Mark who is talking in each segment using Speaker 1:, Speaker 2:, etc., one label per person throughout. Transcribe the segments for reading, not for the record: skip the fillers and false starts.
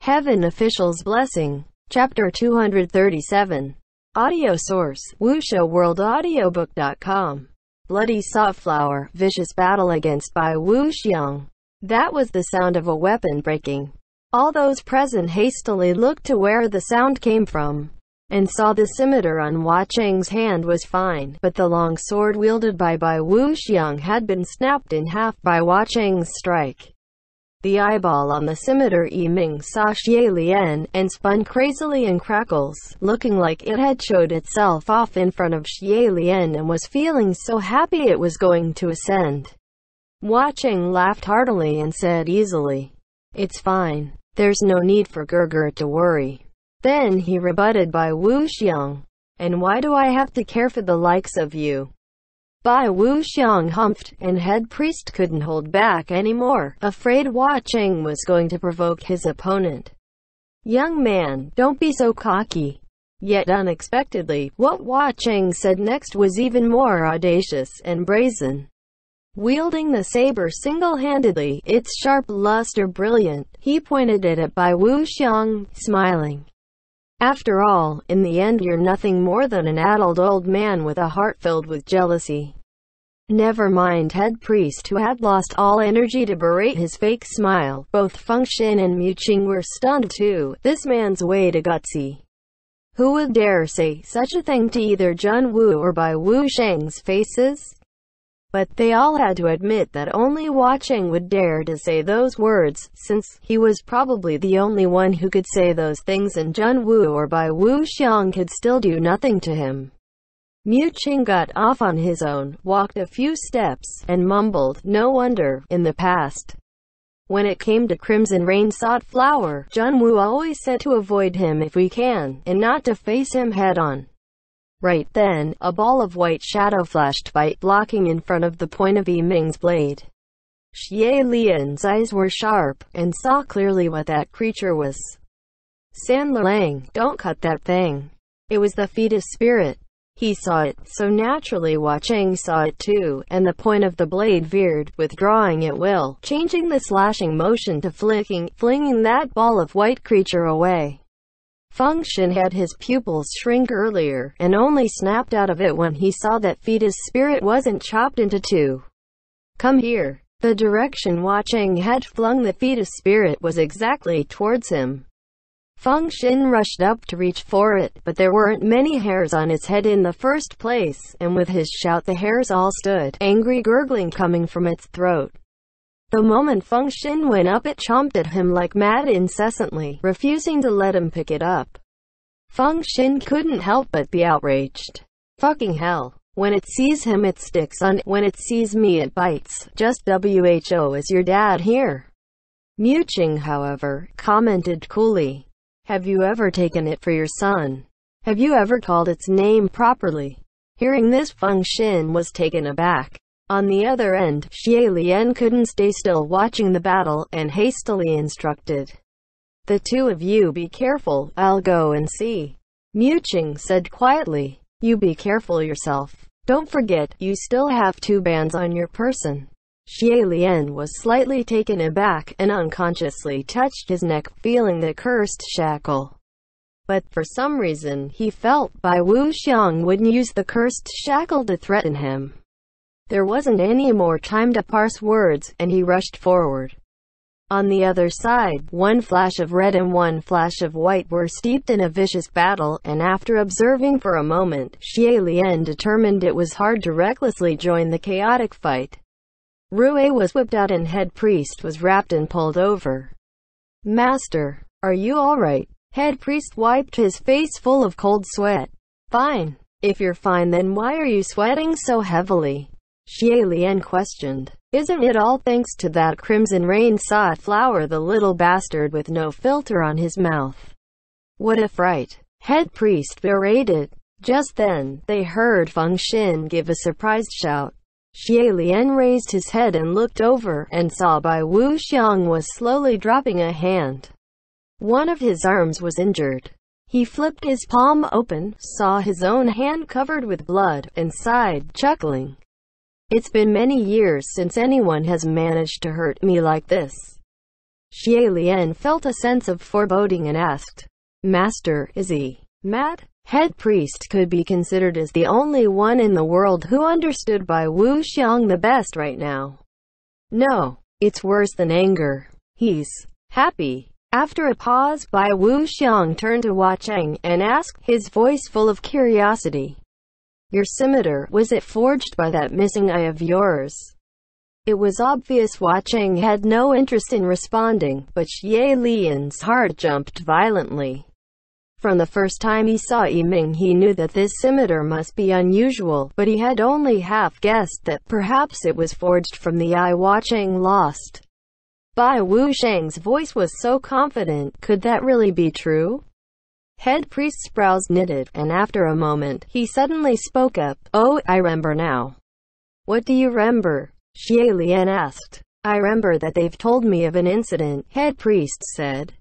Speaker 1: Heaven Official's Blessing. Chapter 237. Audio source, wuxia-world-audiobook.com. Bloody Softflower, vicious battle against Bai Wuxiang. That was the sound of a weapon breaking. All those present hastily looked to where the sound came from, and saw the scimitar on Hua Cheng's hand was fine, but the long sword wielded by Bai Wuxiang had been snapped in half by Hua Cheng's strike. The eyeball on the scimitar Yiming saw Xie Lian, and spun crazily in crackles, looking like it had showed itself off in front of Xie Lian and was feeling so happy it was going to ascend. Hua Cheng laughed heartily and said easily, "It's fine. There's no need for Gerger to worry." Then he rebutted Bai Wuxiang. "And why do I have to care for the likes of you?" Bai Wuxiang humphed, and head priest couldn't hold back anymore, afraid Hua Cheng was going to provoke his opponent. "Young man, don't be so cocky." Yet unexpectedly, what Hua Cheng said next was even more audacious and brazen. Wielding the saber single-handedly, its sharp luster brilliant, he pointed it at Bai Wuxiang, smiling. "After all, in the end you're nothing more than an addled old man with a heart filled with jealousy." Never mind head priest, who had lost all energy to berate his fake smile. Both Feng Xin and Mu Qing were stunned too. This man's way to gutsy. Who would dare say such a thing to either Jun Wu or Bai Wuxiang's faces? But they all had to admit that only Hua Cheng would dare to say those words, since he was probably the only one who could say those things, and Jun Wu or Bai Wuxiang could still do nothing to him. Mu Qing got off on his own, walked a few steps, and mumbled, "No wonder, in the past, when it came to Crimson Rain Softflower, Jun Wu always said to avoid him if we can, and not to face him head-on." Right then, a ball of white shadow flashed by, blocking in front of the point of Yiming's blade. Xie Lian's eyes were sharp, and saw clearly what that creature was. "San Lang, don't cut that thing." It was the fetus spirit. He saw it, so naturally Hua Cheng saw it too, and the point of the blade veered, withdrawing at will, changing the slashing motion to flinging that ball of white creature away. Feng Xin had his pupils shrink earlier, and only snapped out of it when he saw that fetus spirit wasn't chopped into two. "Come here." The direction Hua Cheng had flung the fetus spirit was exactly towards him. Feng Xin rushed up to reach for it, but there weren't many hairs on its head in the first place, and with his shout the hairs all stood, angry gurgling coming from its throat. The moment Feng Xin went up, it chomped at him like mad incessantly, refusing to let him pick it up. Feng Xin couldn't help but be outraged. "Fucking hell. When it sees him it sticks on, when it sees me it bites. Just WHO is your dad here." Mu Qing, however, commented coolly, "Have you ever taken it for your son? Have you ever called its name properly?" Hearing this, Feng Xin was taken aback. On the other end, Xie Lian couldn't stay still watching the battle, and hastily instructed, "The two of you be careful, I'll go and see." Mu Qing said quietly, "You be careful yourself. Don't forget, you still have 2 bands on your person." Xie Lian was slightly taken aback, and unconsciously touched his neck, feeling the cursed shackle. But for some reason, he felt Bai Wuxiang wouldn't use the cursed shackle to threaten him. There wasn't any more time to parse words, and he rushed forward. On the other side, one flash of red and one flash of white were steeped in a vicious battle, and after observing for a moment, Xie Lian determined it was hard to recklessly join the chaotic fight. Rue was whipped out and head priest was wrapped and pulled over. "Master, are you alright?" Head priest wiped his face full of cold sweat. "Fine. If you're fine, then why are you sweating so heavily?" Xie Lian questioned. "Isn't it all thanks to that Crimson Rain Softflower, the little bastard with no filter on his mouth? What a fright!" Head priest berated. Just then, they heard Feng Xin give a surprised shout. Xie Lian raised his head and looked over, and saw Bai Wuxiang was slowly dropping a hand. One of his arms was injured. He flipped his palm open, saw his own hand covered with blood, and sighed, chuckling. "It's been many years since anyone has managed to hurt me like this." Xie Lian felt a sense of foreboding and asked, Master, is he mad? Head priest could be considered as the only one in the world who understood Bai Wuxiang the best right now. No, it's worse than anger. He's happy. After a pause, Bai Wuxiang turned to Hua Cheng and asked, his voice full of curiosity, your scimitar, was it forged by that missing eye of yours? It was obvious Hua Cheng had no interest in responding, but Xie Lian's heart jumped violently. From the first time he saw Yiming, he knew that this scimitar must be unusual, but he had only half guessed that perhaps it was forged from the eye Hua Cheng lost. Bai Wuxiang's voice was so confident. Could that really be true? Head priest's brows knitted, and after a moment, he suddenly spoke up. Oh, I remember now. What do you remember? Xie Lian asked. I remember that they've told me of an incident, head priest said.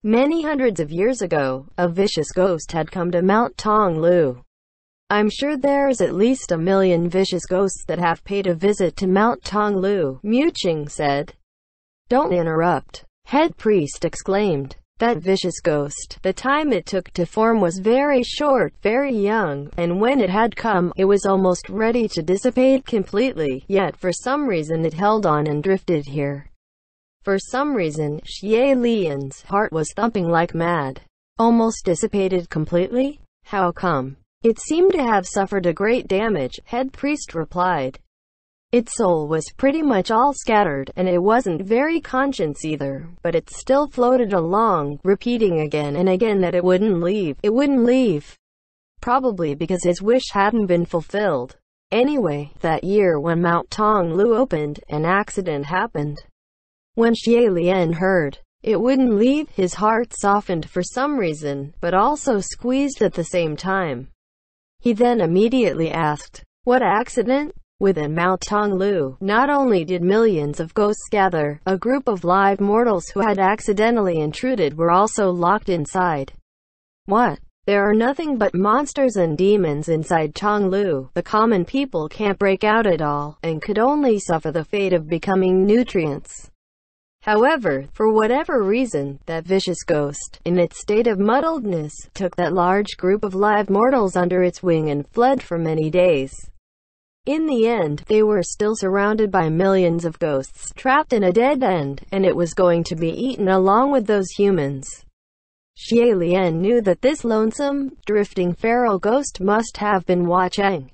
Speaker 1: Many hundreds of years ago, a vicious ghost had come to Mount Tonglu. I'm sure there's at least 1 million vicious ghosts that have paid a visit to Mount Tonglu, Mu Qing said. Don't interrupt, head priest exclaimed. That vicious ghost, the time it took to form was very short, very young, and when it had come, it was almost ready to dissipate completely, yet for some reason it held on and drifted here. For some reason, Xie Lian's heart was thumping like mad. Almost dissipated completely? How come? It seemed to have suffered a great damage, head priest replied. Its soul was pretty much all scattered, and it wasn't very conscious either, but it still floated along, repeating again and again that it wouldn't leave. It wouldn't leave. Probably because his wish hadn't been fulfilled. Anyway, that year when Mount Tonglu opened, an accident happened. When Xie Lian heard it wouldn't leave, his heart softened for some reason, but also squeezed at the same time. He then immediately asked, what accident? Within Mount Tonglu, not only did millions of ghosts gather, a group of live mortals who had accidentally intruded were also locked inside. What? There are nothing but monsters and demons inside Tonglu. The common people can't break out at all, and could only suffer the fate of becoming nutrients. However, for whatever reason, that vicious ghost, in its state of muddledness, took that large group of live mortals under its wing and fled for many days. In the end, they were still surrounded by millions of ghosts, trapped in a dead end, and it was going to be eaten along with those humans. Xie Lian knew that this lonesome, drifting feral ghost must have been Hua Cheng.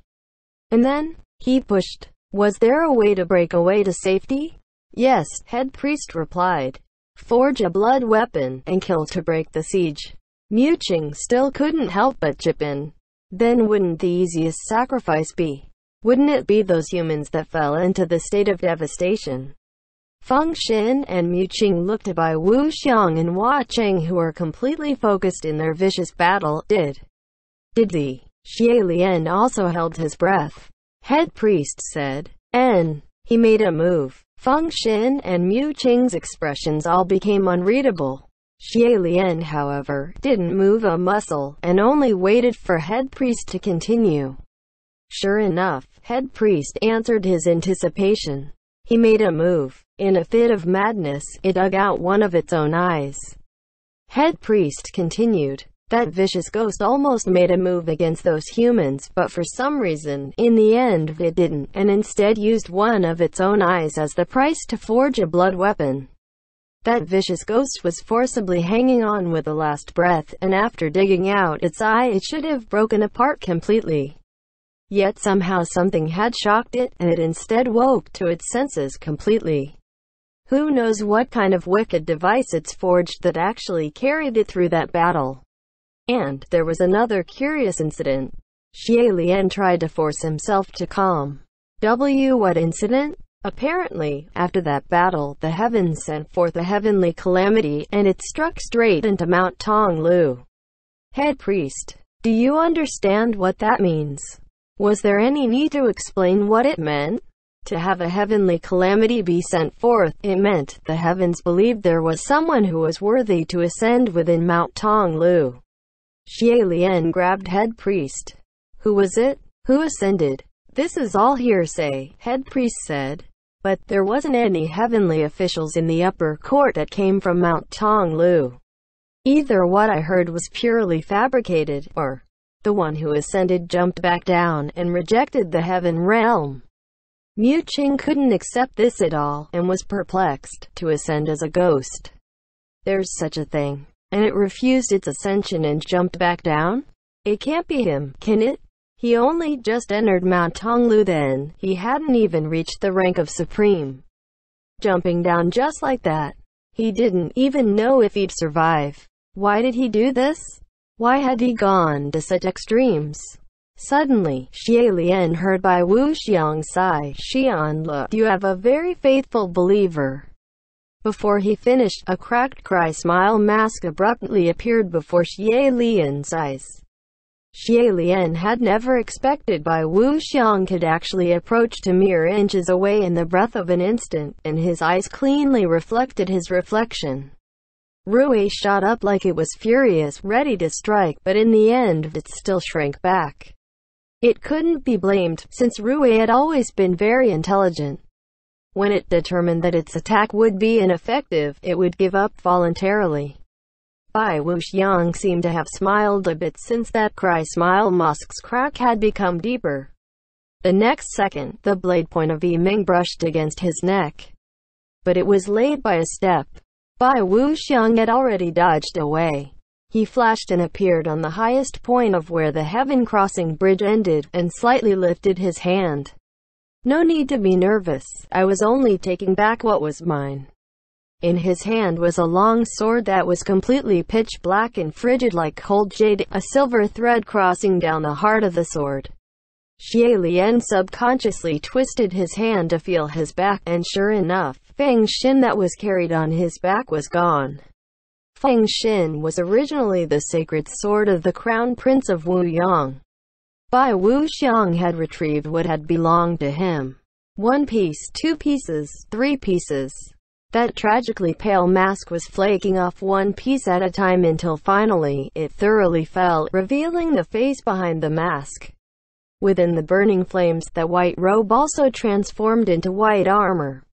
Speaker 1: And then, he pushed. Was there a way to break away to safety? Yes, head priest replied. Forge a blood weapon, and kill to break the siege. Mu Qing still couldn't help but chip in. Then wouldn't the easiest sacrifice be? Wouldn't it be those humans that fell into the state of devastation? Feng Xin and Mu Qing looked at Bai Wuxiang and Hua Cheng, who were completely focused in their vicious battle. Did the Xie Lian also held his breath? Head priest said. He made a move. Feng Xin and Mu Qing's expressions all became unreadable. Xie Lian, however, didn't move a muscle, and only waited for head priest to continue. Sure enough, head priest answered his anticipation. He made a move. In a fit of madness, it dug out one of its own eyes. Head priest continued. That vicious ghost almost made a move against those humans, but for some reason, in the end, it didn't, and instead used one of its own eyes as the price to forge a blood weapon. That vicious ghost was forcibly hanging on with the last breath, and after digging out its eye, it should have broken apart completely. Yet somehow something had shocked it, and it instead woke to its senses completely. Who knows what kind of wicked device it's forged that actually carried it through that battle. And there was another curious incident. Xie Lian tried to force himself to calm. What incident? Apparently, after that battle, the heavens sent forth a heavenly calamity, and it struck straight into Mount Tonglu. Head priest, do you understand what that means? Was there any need to explain what it meant? To have a heavenly calamity be sent forth, it meant the heavens believed there was someone who was worthy to ascend within Mount Tonglu. Xie Lian grabbed head priest. Who was it? Who ascended? This is all hearsay, head priest said. But there wasn't any heavenly officials in the upper court that came from Mount Tonglu. Either what I heard was purely fabricated, or the one who ascended jumped back down and rejected the heaven realm. Mu Qing couldn't accept this at all, and was perplexed. To ascend as a ghost, there's such a thing, and it refused its ascension and jumped back down? It can't be him, can it? He only just entered Mount Tonglu then. He hadn't even reached the rank of supreme. Jumping down just like that. He didn't even know if he'd survive. Why did he do this? Why had he gone to such extremes? Suddenly, Xie Lian heard Bai Wuxiang sigh, "Xian Le, you have a very faithful believer." Before he finished, a cracked cry smile mask abruptly appeared before Xie Lian's eyes. Xie Lian had never expected Bai Wuxiang could actually approach to mere inches away in the breath of an instant, and his eyes cleanly reflected his reflection. Rui shot up like it was furious, ready to strike, but in the end, it still shrank back. It couldn't be blamed, since Rui had always been very intelligent. When it determined that its attack would be ineffective, it would give up voluntarily. Bai Wuxiang seemed to have smiled a bit since that cry smile mask's crack had become deeper. The next second, the blade point of Yiming brushed against his neck. But it was late by a step. Bai Wuxiang had already dodged away. He flashed and appeared on the highest point of where the heaven-crossing bridge ended, and slightly lifted his hand. "No need to be nervous. I was only taking back what was mine." In his hand was a long sword that was completely pitch black and frigid like cold jade, a silver thread crossing down the heart of the sword. Xie Lian subconsciously twisted his hand to feel his back, and sure enough, Feng Xin that was carried on his back was gone. Feng Xin was originally the sacred sword of the Crown Prince of Wuyang. Bai Wuxiang had retrieved what had belonged to him. 1 piece, 2 pieces, 3 pieces. That tragically pale mask was flaking off 1 piece at a time until finally, it thoroughly fell, revealing the face behind the mask. Within the burning flames, that white robe also transformed into white armor.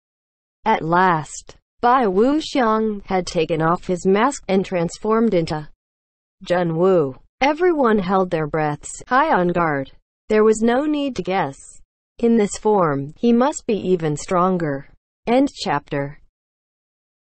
Speaker 1: At last, Bai Wuxiang had taken off his mask and transformed into Jun Wu. Everyone held their breaths, high on guard. There was no need to guess. In this form, he must be even stronger. End chapter.